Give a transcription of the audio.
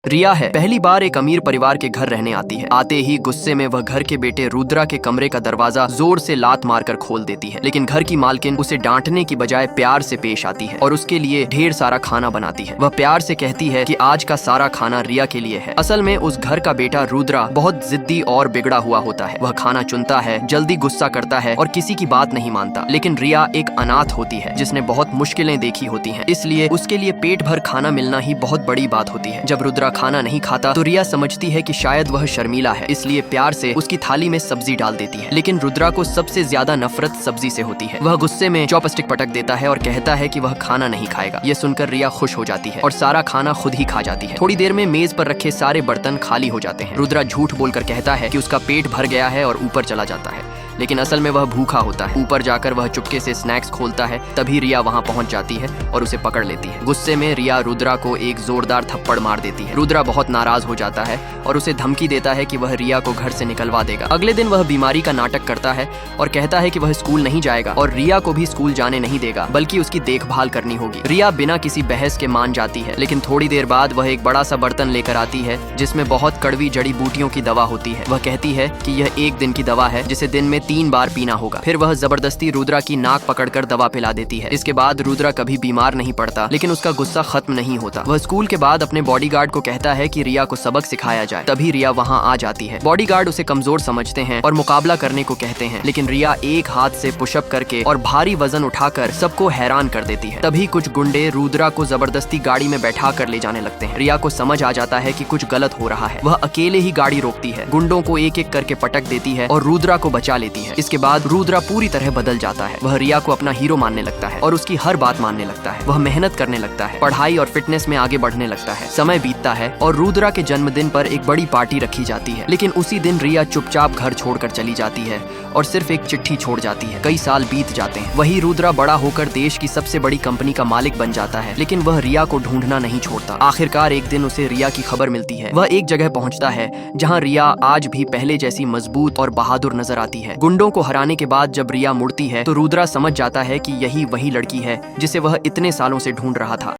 रिया है, पहली बार एक अमीर परिवार के घर रहने आती है। आते ही गुस्से में वह घर के बेटे रुद्रा के कमरे का दरवाजा जोर से लात मारकर खोल देती है, लेकिन घर की मालकिन उसे डांटने की बजाय प्यार से पेश आती है और उसके लिए ढेर सारा खाना बनाती है। वह प्यार से कहती है कि आज का सारा खाना रिया के लिए है। असल में उस घर का बेटा रुद्रा बहुत जिद्दी और बिगड़ा हुआ होता है। वह खाना चुनता है, जल्दी गुस्सा करता है और किसी की बात नहीं मानता। लेकिन रिया एक अनाथ होती है जिसने बहुत मुश्किलें देखी होती हैं, इसलिए उसके लिए पेट भर खाना मिलना ही बहुत बड़ी बात होती है। जब रुद्रा खाना नहीं खाता तो रिया समझती है कि शायद वह शर्मीला है, इसलिए प्यार से उसकी थाली में सब्जी डाल देती है। लेकिन रुद्रा को सबसे ज्यादा नफरत सब्जी से होती है। वह गुस्से में चॉपस्टिक पटक देता है और कहता है कि वह खाना नहीं खाएगा। ये सुनकर रिया खुश हो जाती है और सारा खाना खुद ही खा जाती है। थोड़ी देर में मेज पर रखे सारे बर्तन खाली हो जाते हैं। रुद्रा झूठ बोलकर कहता है कि उसका पेट भर गया है और ऊपर चला जाता है, लेकिन असल में वह भूखा होता है। ऊपर जाकर वह चुपके से स्नैक्स खोलता है, तभी रिया वहां पहुंच जाती है और उसे पकड़ लेती है। गुस्से में रिया रुद्रा को एक जोरदार थप्पड़ मार देती है। रुद्रा बहुत नाराज हो जाता है और उसे धमकी देता है कि वह रिया को घर से निकलवा देगा। अगले दिन वह बीमारी का नाटक करता है और कहता है कि वह स्कूल नहीं जाएगा और रिया को भी स्कूल जाने नहीं देगा, बल्कि उसकी देखभाल करनी होगी। रिया बिना किसी बहस के मान जाती है, लेकिन थोड़ी देर बाद वह एक बड़ा सा बर्तन लेकर आती है जिसमें बहुत कड़वी जड़ी बूटियों की दवा होती है। वह कहती है कि यह एक दिन की दवा है जिसे दिन में 3 बार पीना होगा। फिर वह जबरदस्ती रुद्रा की नाक पकड़कर दवा पिला देती है। इसके बाद रुद्रा कभी बीमार नहीं पड़ता, लेकिन उसका गुस्सा खत्म नहीं होता। वह स्कूल के बाद अपने बॉडीगार्ड को कहता है कि रिया को सबक सिखाया जाए। तभी रिया वहां आ जाती है। बॉडीगार्ड उसे कमजोर समझते हैं और मुकाबला करने को कहते हैं, लेकिन रिया एक हाथ से पुशअप करके और भारी वजन उठाकर सबको हैरान कर देती है। तभी कुछ गुंडे रुद्रा को जबरदस्ती गाड़ी में बैठा कर ले जाने लगते हैं। रिया को समझ आ जाता है कि कुछ गलत हो रहा है। वह अकेले ही गाड़ी रोकती है, गुंडों को एक एक करके पटक देती है और रुद्रा को बचा लेती है। इसके बाद रुद्रा पूरी तरह बदल जाता है। वह रिया को अपना हीरो मानने लगता है और उसकी हर बात मानने लगता है। वह मेहनत करने लगता है, पढ़ाई और फिटनेस में आगे बढ़ने लगता है। समय बीतता है और रुद्रा के जन्मदिन पर एक बड़ी पार्टी रखी जाती है, लेकिन उसी दिन रिया चुपचाप घर छोड़कर चली जाती है और सिर्फ एक चिट्ठी छोड़ जाती है। कई साल बीत जाते हैं। वही रुद्रा बड़ा होकर देश की सबसे बड़ी कंपनी का मालिक बन जाता है, लेकिन वह रिया को ढूंढना नहीं छोड़ता। आखिरकार एक दिन उसे रिया की खबर मिलती है। वह एक जगह पहुंचता है जहां रिया आज भी पहले जैसी मजबूत और बहादुर नजर आती है। गुंडों को हराने के बाद जब रिया मुड़ती है तो रुद्रा समझ जाता है कि यही वही लड़की है जिसे वह इतने सालों से ढूंढ रहा था।